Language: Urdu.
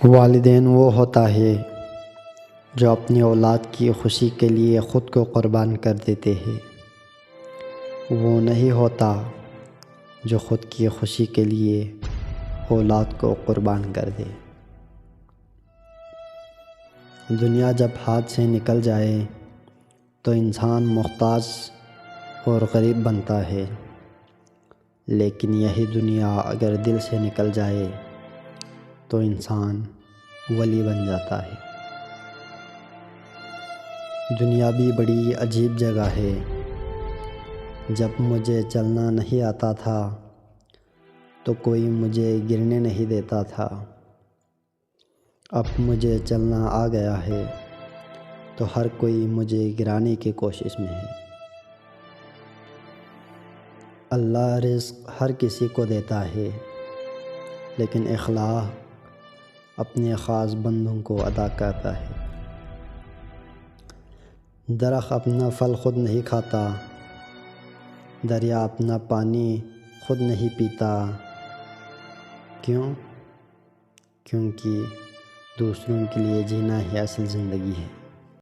والدین وہ ہوتا ہے جو اپنی اولاد کی خوشی کے لیے خود کو قربان کر دیتے ہیں، وہ نہیں ہوتا جو خود کی خوشی کے لیے اولاد کو قربان کر دے۔ دنیا جب ہاتھ سے نکل جائے تو انسان محتاج اور غریب بنتا ہے، لیکن یہی دنیا اگر دل سے نکل جائے تو انسان ولی بن جاتا ہے۔ دنیا بھی بڑی عجیب جگہ ہے۔ جب مجھے چلنا نہیں آتا تھا تو کوئی مجھے گرنے نہیں دیتا تھا، اب مجھے چلنا آ گیا ہے تو ہر کوئی مجھے گرانے کی کوشش میں ہے۔ اللہ رزق ہر کسی کو دیتا ہے، لیکن اخلاق اپنے خاص بندوں کو عطا کرتا ہے۔ درخت اپنا پھل خود نہیں کھاتا، دریا اپنا پانی خود نہیں پیتا۔ کیوں؟ کیونکہ دوسروں کے لیے جینا ہی اصل زندگی ہے۔